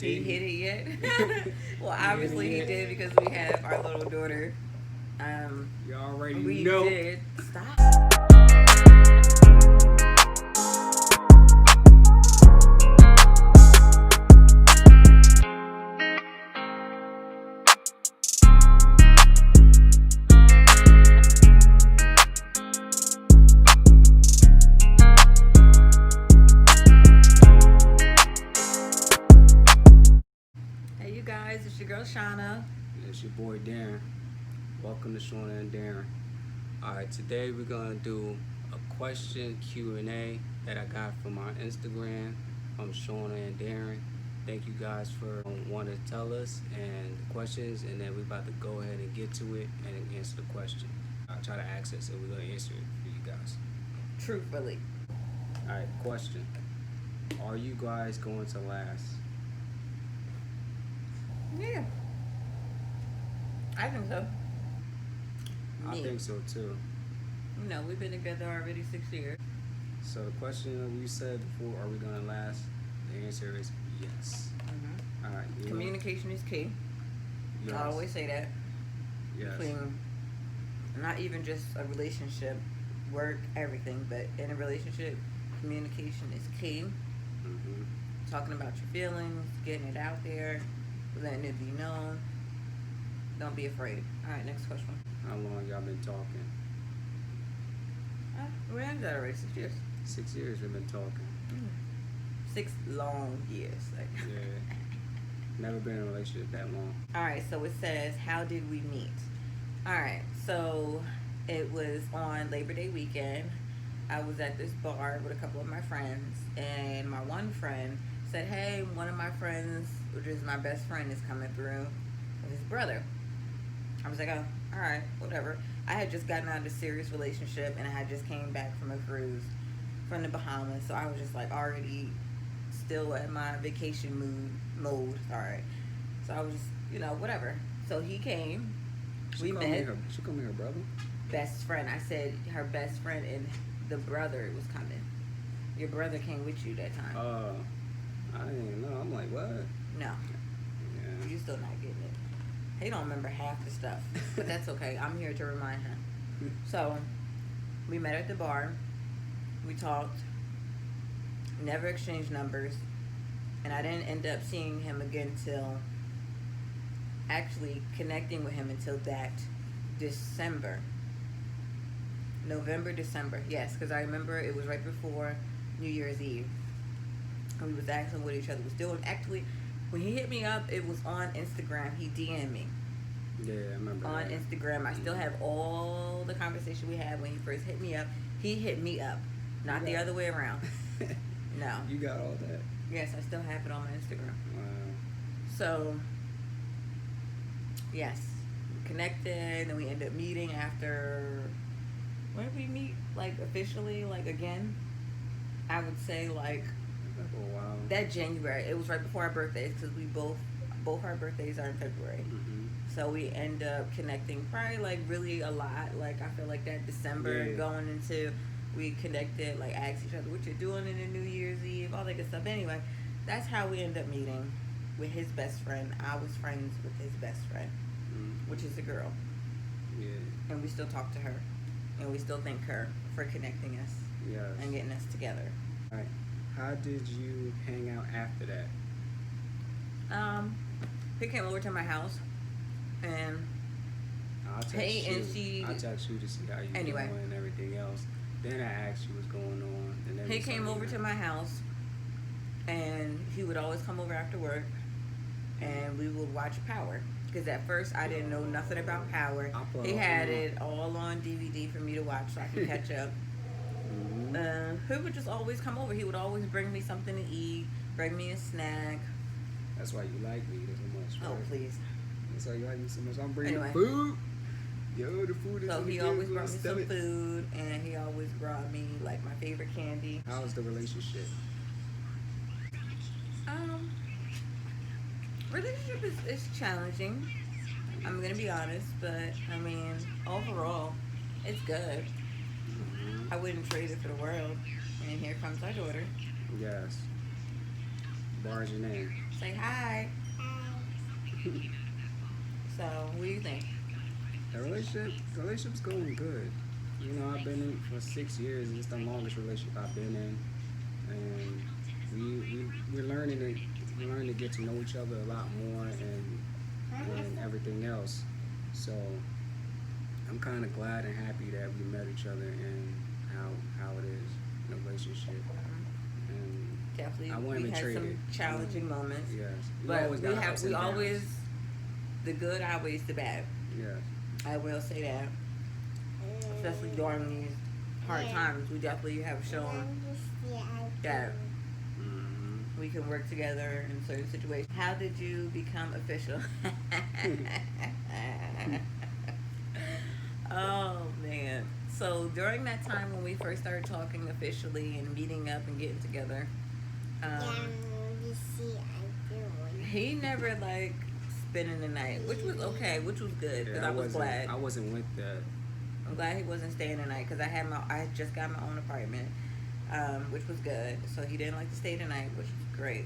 He hit it yet? Well, obviously he did because we have our little daughter. You already We know. did. Stop. Hey, you guys, it's your girl Shauna. It's your boy Darren. Welcome to Shauna&Daren. Alright, today we're gonna do a question Q&A that I got from our Instagram from Shauna&Daren. Thank you guys for wanting to tell us and the questions, and then we're about to go ahead and get to it and answer the question. I'll try to access it. We're gonna answer it for you guys. Truthfully. Alright, question. Are you guys going to last? Yeah. I think so. I think so too. You know, we've been together already 6 years. So the question that we said before, are we gonna last? The answer is yes. Mm-hmm. All right. Communication is key. Yes. I always say that. Yes. Between not even just a relationship, work, everything, but in a relationship, communication is key. Mm-hmm. Talking about your feelings, getting it out there, letting it be known. Don't be afraid. All right, next question. How long y'all been talking? We're in that already 6 years. 6 years we've been talking. 6 long years. Like. Yeah. Never been in a relationship that long. All right, so it says, how did we meet? All right, so it was on Labor Day weekend. I was at this bar with a couple of my friends, and my one friend said, hey, one of my friends, which is my best friend, is coming through with his brother. I was like, oh, all right, whatever. I had just gotten out of a serious relationship, and I had just came back from a cruise from the Bahamas, so I was just like already still at my vacation mode. All right, so I was just, whatever. So he came. We met. She called me her brother? Best friend. I said her best friend and the brother was coming. Your brother came with you that time. I didn't even know. I'm like, what? No. Yeah. You still not getting it. He don't remember half the stuff, but that's okay. I'm here to remind him. So, we met at the bar. We talked. Never exchanged numbers. And I didn't end up seeing him again till actually connecting with him until that December. November, December. Yes, because I remember it was right before New Year's Eve. And we was asking what each other was doing. Actually, when he hit me up, it was on Instagram. He DM'd me. Yeah, I remember on that. Instagram. I still have all the conversation we had when he first hit me up. He hit me up, not the other way around. No. You got all that? Yes, I still have it on my Instagram. Wow. So, yes, we connected, and we ended up meeting after. When did we meet? Like officially, like again? I would say like Oh, wow. that January. It was right before our birthdays because we both our birthdays are in February. Mm-hmm. So we end up connecting probably like really a lot. Like I feel like that December going into, we connected, like asked each other what you're doing in the New Year's Eve, all that good stuff. Anyway, that's how we end up meeting with his best friend. I was friends with his best friend, which is a girl. Yeah. And we still talk to her. And we still thank her for connecting us and getting us together. All right. How did you hang out after that? He came over to my house. And I'll text you to see how you doing and everything else. Then I asked you what's going on. And then he came over to my house, and he would always come over after work, and we would watch Power. Because at first I didn't know nothing about Power. He had it all on DVD for me to watch so I could catch up. He would just always come over. He would always bring me something to eat, bring me a snack. That's why you like me so much. Right? Oh, please. That's why you like me so much. I'm bringing anyway. Food. Yo, the food is so really he good. always brought me some food, and he always brought me like my favorite candy. How's the relationship? Relationship is challenging. I'm gonna be honest, but I mean overall, it's good. I wouldn't trade it for the world. And here comes our daughter. Yes. barging in. Say hi. So, what do you think? The relationship's going good. You know, I've been in for 6 years. It's the longest relationship I've been in, and we're learning to get to know each other a lot more and everything else. So I'm kind of glad and happy that we met each other and how it is in a relationship. And Definitely, I won't we even had trade some it. challenging moments, Yes, but always got ups and we downs. always the good outweighs the bad. Yes. I will say that, especially during these hard times, we definitely have shown that Mm-hmm. we can work together in certain situations. How did you become official? Oh man! So during that time when we first started talking officially and meeting up and getting together, he never like spending the night, which was okay, which was good because Yeah, I was glad. I wasn't with that. I'm glad he wasn't staying the night because I had just got my own apartment, which was good. So he didn't like to stay the night, which was great.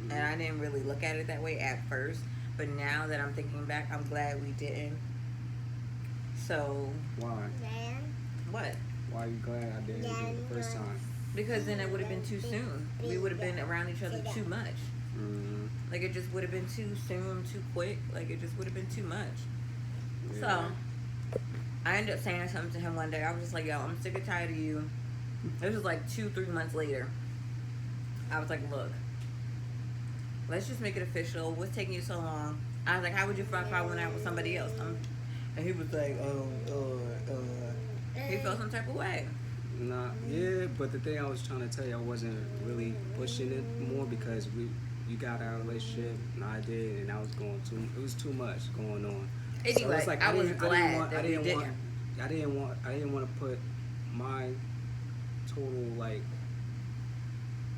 And I didn't really look at it that way at first, but now that I'm thinking back, I'm glad we didn't. So Why? what? Why are you glad I didn't do it the first time? Because then it would have been too soon. We would have been around each other too much. Mm-hmm. Like it just would have been too soon, too quick. Like it just would have been too much. Yeah. So I ended up saying something to him one day. I was just like, yo, I'm sick and tired of you. It was like 2-3 months later. I was like, look, let's just make it official. What's taking you so long? I was like, how would you feel if I went out with somebody else? And he was like, he felt some type of way. Nah, yeah, but the thing I was trying to tell you, I wasn't really pushing it more because you got our relationship and I did, and it was too much going on. Anyway, so it's like I was glad that we didn't. I didn't want to put my total like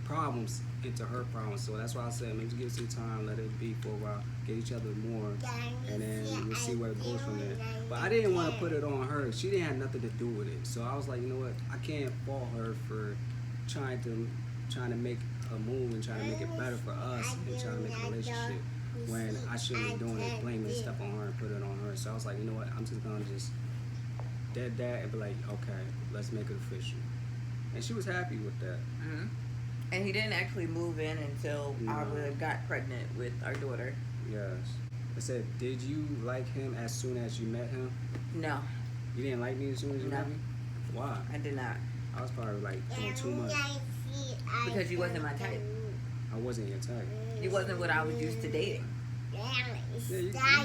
problems into her problems. So that's why I said maybe give it some time, let it be for a while, get each other more, and then we'll see where it goes from there. But I didn't want to put it on her. She didn't have nothing to do with it. So I was like, you know what? I can't fault her for trying to make a move and trying to make it better for us and trying to make a relationship when I shouldn't be doing it, blaming stuff on her and put it on her. So I was like, you know what? I'm just gonna just dead that and be like, okay, let's make it official. And she was happy with that. Mm-hmm. And he didn't actually move in until I got pregnant with our daughter. Yes. I said, did you like him as soon as you met him? No. You didn't like me as soon as you met me? Why? I did not. I was probably like doing too much. Because you wasn't my type. I wasn't your type. You wasn't what I was used to dating. Yeah,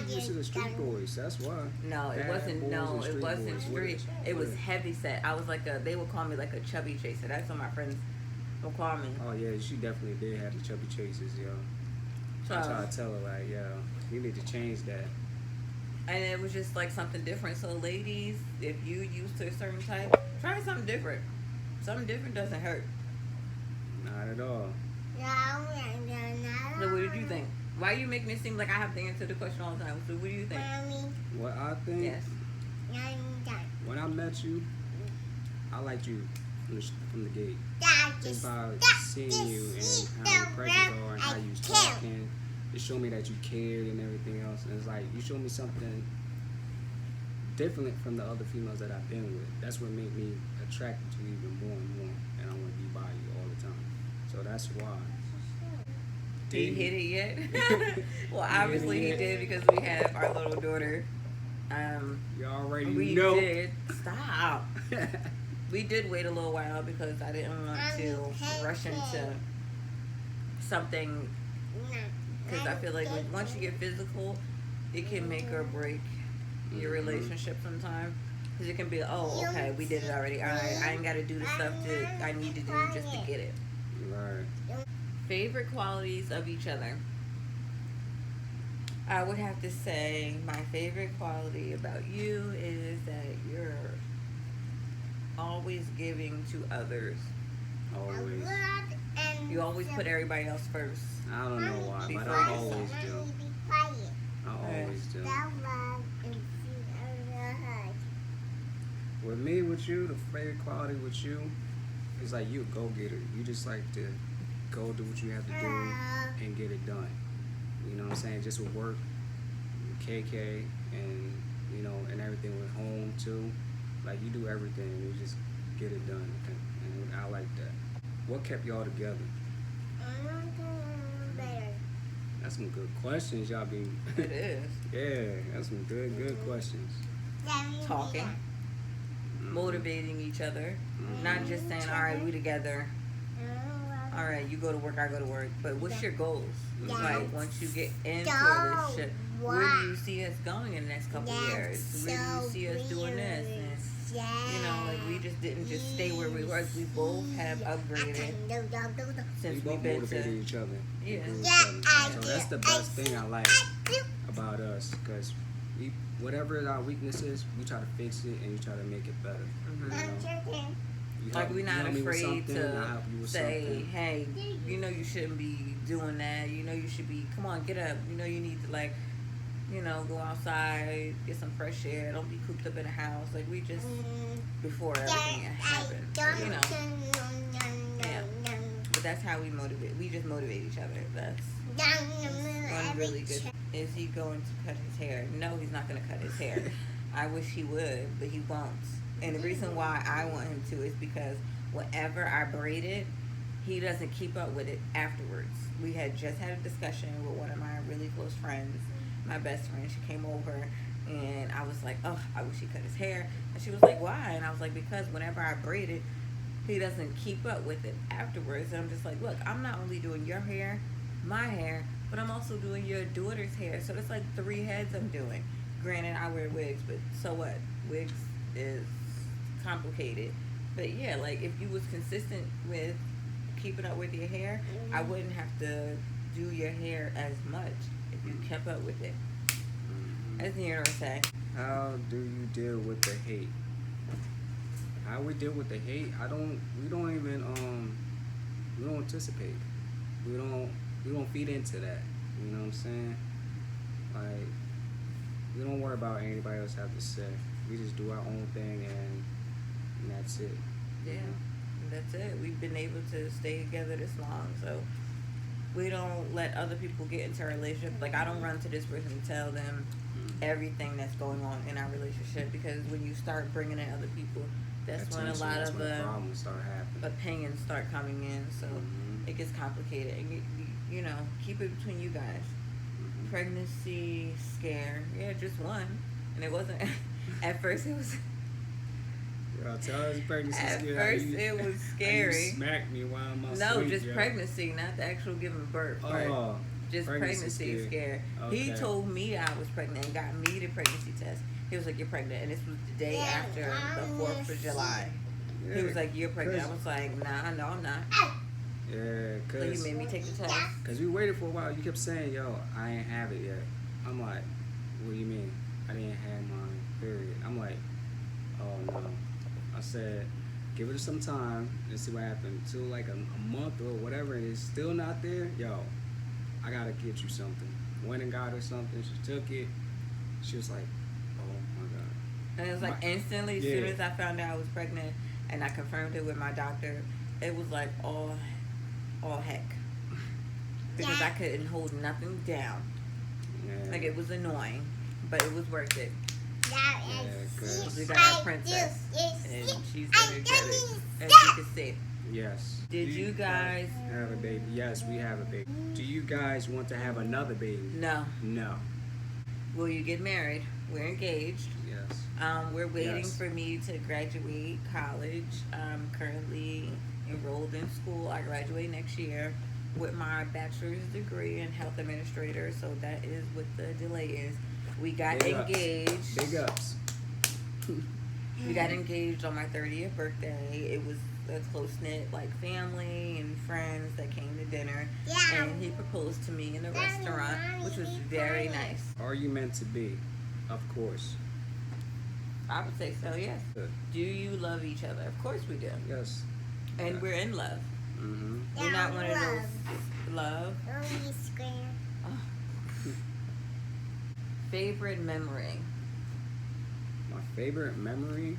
you used to the street boys. That's why. No, it Bad wasn't. boys No, and it wasn't boys. street. It was heavy set. I was like they would call me like a chubby chaser. That's what my friends would call me. Oh yeah, she definitely did have the chubby chases, yo. So, I tried to tell her like, yo, you need to change that. and it was just like something different. So ladies, if you used to a certain type, try something different. Something different doesn't hurt. Not at all. So what did you think? Why are you making it seem like I have to answer the question all the time? So what do you think? What I think, Yes. when I met you, I liked you from the gate. Just by seeing you and how your presence are and how you was talking, it showed me that you cared and everything else. And it's like you showed me something different from the other females that I've been with. That's what made me attracted to you even more and more, and I want to be by you all the time. So that's why. Did he hit it yet? Well, obviously he did because we have our little daughter. You already We know. did. Stop. We did wait a little while because I didn't want to rush into something. Because I feel like once you get physical, it can make or break your relationship sometimes. Because it can be, oh, okay, we did it already. All right, I ain't got to do the stuff that I need to do just to get it. Right. Favorite qualities of each other. I would have to say my favorite quality about you is that you're always giving to others. Always. You always put everybody else first. I don't know why, but Before I yourself. always do. I always do. With me, with you, the favorite quality with you is like you a go-getter. You just like to go do what you have to do and get it done. You know what I'm saying? Just with work, KK, and you know, and everything with home too. Like you do everything, you just get it done. And I like that. What kept y'all together? That's some good questions, y'all be. It is. Yeah, that's some good questions. Talking, motivating each other, not just saying, all right, we together. All right, you go to work, I go to work. But what's your goals? Like once you get into this shit, where do you see us going in the next couple of years? Where do you see us doing this? And you know, like we just didn't just stay where we were. We both have upgraded since We both we've been motivated to. each other. Yeah. So that's the best thing I like about us, because we, whatever our weakness is, we try to fix it and we try to make it better. You know? You Like help- we're you not help me with afraid something, I help you to with say, something. hey, you know you shouldn't be doing that. You know you should be, come on, get up. You know you need to like, you know, go outside, get some fresh air. Don't be cooped up in a house. Like we just, before everything happened, you know. Yeah. But that's how we motivate. We just motivate each other. That's one really good. Is he going to cut his hair? No, he's not going to cut his hair. I wish he would, but he won't. And the reason why I want him to is because whenever I braid it, he doesn't keep up with it afterwards. We had just had a discussion with one of my really close friends, my best friend. She came over and I was like, oh, I wish he cut his hair. And she was like, why? And I was like, because whenever I braid it, he doesn't keep up with it afterwards. And I'm just like, look, I'm not only doing your hair, my hair, but I'm also doing your daughter's hair. So it's like 3 heads I'm doing. Granted, I wear wigs, but so what? Wigs is complicated. But yeah, like if you was consistent with keeping up with your hair, I wouldn't have to do your hair as much if you kept up with it. As Nero say. How do you deal with the hate? How we deal with the hate? We don't anticipate. We don't feed into that. You know what I'm saying? Like, we don't worry about what anybody else have to say. We just do our own thing and that's it. Yeah, that's it. We've been able to stay together this long, so we don't let other people get into our relationship. Like I don't run to this person and tell them everything that's going on in our relationship, because when you start bringing in other people, that's when a lot of problems start happening. Opinions start coming in. So it gets complicated. And you know, keep it between you guys. Pregnancy scare, yeah, just one, and it wasn't. At first, it was. Yo, tell us pregnancy At scare. first, it was scary. You smacked me while I'm asleep. No, just yo. pregnancy, not the actual giving birth part. Oh, just pregnancy scare. Okay. He told me I was pregnant and got me the pregnancy test. He was like, "You're pregnant," and this was the day after the 4th of July. Yeah, He was like, "You're pregnant." I was like, "Nah, no, I'm not." Yeah, So he cause made me take the test. Cause we waited for a while. You kept saying, "Yo, I ain't have it yet." I'm like, "What do you mean? I didn't have mine." Period. I'm like, "Oh no." I said, "Give it some time and see what happens." Till like a month or whatever, and it's still not there. Yo, I gotta get you something. Went and got her something. She took it. She was like, "Oh my god." And it was like instantly, as soon as I found out I was pregnant and I confirmed it with my doctor, it was like all heck. Because I couldn't hold nothing down. Yeah. Like it was annoying, but it was worth it. Cause We got our princess, and she's energetic, as you can see. yes. Did you guys? have a baby? Yes, we have a baby. Do you guys want to have another baby? No. No. Will you get married? We're engaged. Yes. We're waiting Yes. for me to graduate college. I'm currently enrolled in school. I graduate next year with my bachelor's degree in health administrator. So that is what the delay is. We got Big ups. engaged. Big ups. We got engaged on my 30th birthday. It was a close-knit like family and friends that came to dinner. And he proposed to me in a restaurant, which was very nice. Are you meant to be? Of course. I would say so, yes. Good. Do you love each other? Of course we do. Yes. And Yeah. we're in love. Mm-hmm. We're not one of those love. Oh. Favorite memory? My favorite memory?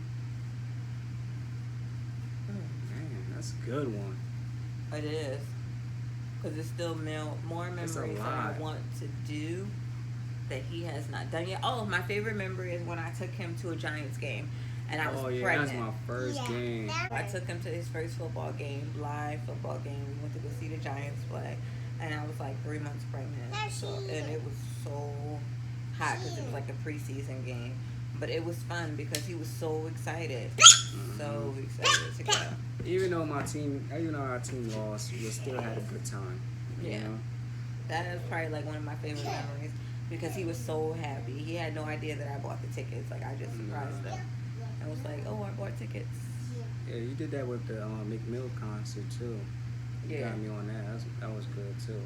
Man, that's a good one. It is. because it's still more It's a memories that I lot. want to do that he has not done yet. Oh, my favorite memory is when I took him to a Giants game, and I was Oh yeah, that's pregnant. my first game. I took him to his first football game, live football game. We went to go see the Giants play, and I was like 3 months pregnant. So, and it was so hot because it was like a preseason game, but it was fun because he was so excited, so excited to go. Even though our team lost, we still had a good time. You Yeah. know? That is probably like one of my favorite memories because he was so happy. He had no idea that I bought the tickets. Like I just surprised him. I was like, "Oh, I bought tickets." Yeah, you did that with the McMill concert too. You Yeah. got me on that. That was good too.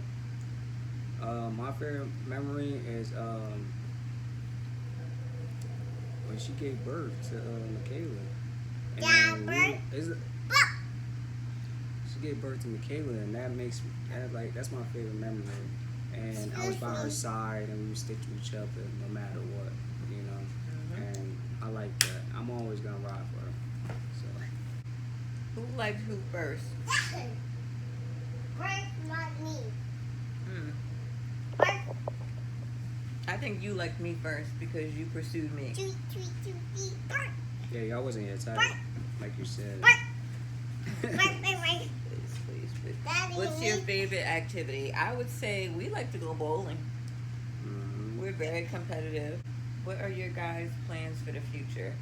My favorite memory is when she gave birth to Michaela. And she gave birth to Michaela, and that's my favorite memory. And I was by her side, and we would stick to each other no matter what, you know. And I like that. I'm always gonna ride for her. So. Who liked who first? Not me. Mm. I think you liked me first because you pursued me. Yeah, y'all wasn't yet tired, like you said. Please. What's your favorite activity? I would say we like to go bowling. We're very competitive. What are your guys' plans for the future?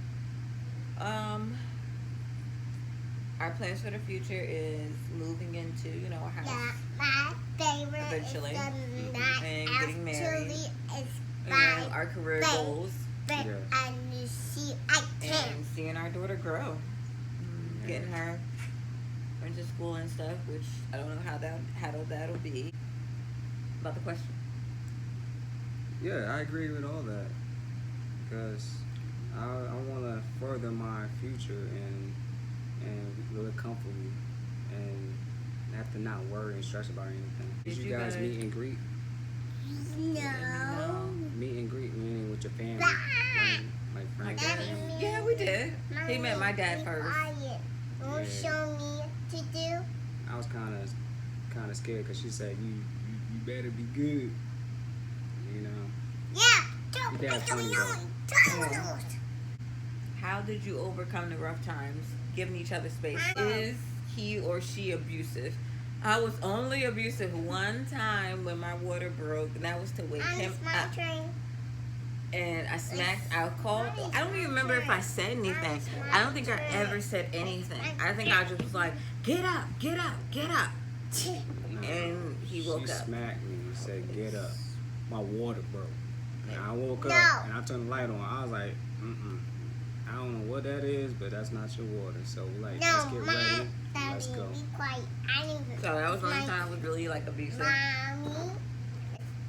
Our plans for the future is moving into, a house. Yeah, my favorite Eventually. is And getting married. My Our career favorite. goals And you see, I can. and seeing our daughter grow. Getting her into school and stuff, which I don't know how that'll be. About the question. Yeah, I agree with all that because I want to further my future and live comfortably and have to not worry and stress about anything. Did you guys meet and greet? No. Meet and greet meaning with your family, like friends. Daddy, Yeah, we did. He met my dad first. Won't Yeah. show me to do. I was kind of scared because she said you better be good, you know. Yeah. Your dad's funny though. How did you overcome the rough times? Giving each other space. Is he or she abusive? I was only abusive one time when my water broke, and that was to wake him up. And I smacked. I called. I don't even remember if I said anything. I don't think I ever said anything. I think I just was like, "Get up, get up, get up." And he woke She up. smacked me and said, "Get up." My water broke. And I woke No. up and I turned the light on. I was like, I don't know what that is, but that's not your water. So let's No, get Mom, ready. Daddy, Let's go. be quiet. I need to. So that was one time I was really like abusive. Mommy,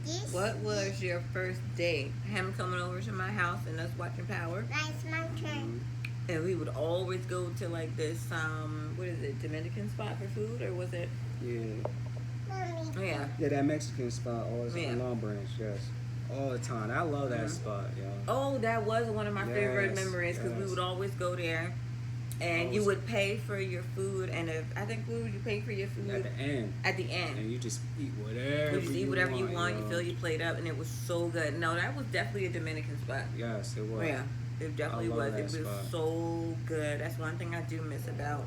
this What was your first date? Him coming over to my house and us watching Power. That's my turn. And we would always go to like this what is it, Dominican spot for food, or was it? Yeah. Mommy. Oh yeah. Yeah, that Mexican spot always Yeah. on Long Branch, yes. All the time. I love that spot, yo. Oh, that was one of my favorite Yes, memories because we yes. would always go there, and you would pay for your food. And I think what would you pay for your food At the end. At the end. And you just eat whatever You just eat whatever you want. You yo. fill your plate up, and it was so good. No, that was definitely a Dominican spot. Yes, it was. Yeah, it definitely I love was. that It was spot. so good. That's one thing I do miss about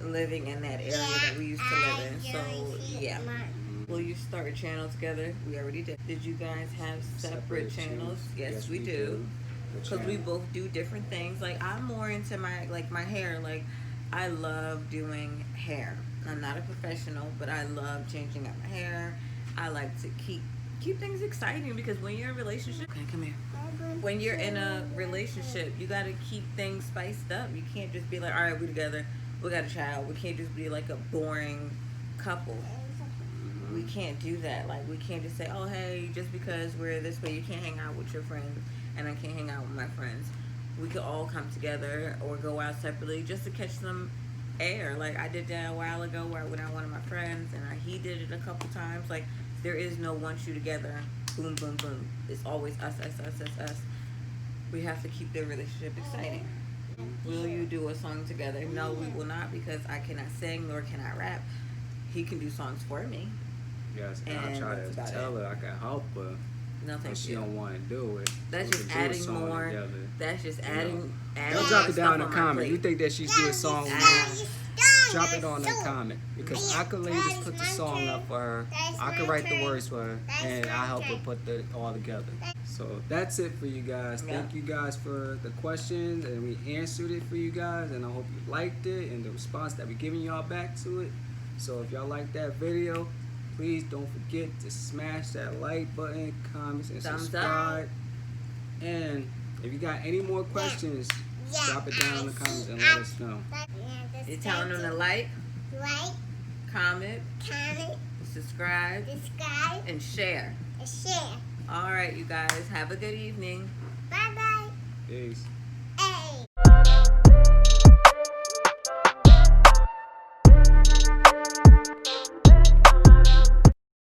living in that area that we used to live in. So yeah. Will you start a channel together? We already did. Did you guys have separate channels? Yes, we do. Because we both do different things. Like I'm more into my hair. Like I love doing hair. I'm not a professional, but I love changing up my hair. I like to keep things exciting because when you're in a relationship, okay, come here. When you're in a relationship, you got to keep things spiced up. You can't just be like, all right, we're together, we got a child. We can't just be like a boring couple. We can't do that. Like we can't just say, oh hey, just because we're this way, you can't hang out with your friends and I can't hang out with my friends. We could all come together or go out separately just to catch some air. Like I did that a while ago where I went out with one of my friends and he did it a couple times. Like there is no one shoe together. Boom, boom, boom. It's always us. We have to keep the relationship exciting. Will you do a song together? No, we will not because I cannot sing nor can I rap. He can do songs for me. Yes, and I And try that's to about tell it. her I can help her, No, but thank she you. don't want to do it. That's We just can do a adding song more. together. That's just You know. adding Don't more drop it stuff down in on the my comment. You plate. think that she's do a song with me? Drop it on the comment because I could ladies put the song up for her. I could write the words for her, and I help her put it all together. So that's it for you guys. Yeah. Thank you guys for the questions, and we answered it for you guys, and I hope you liked it and the response that we're giving y'all back to it. So if y'all like that video, please don't forget to smash that like button, comments, and Thumbs up. subscribe. And if you got any more questions, drop it down in the comments and let us know. You're telling them to like, comment, subscribe, and share. Share. All right, you guys. Have a good evening. Bye bye. Peace.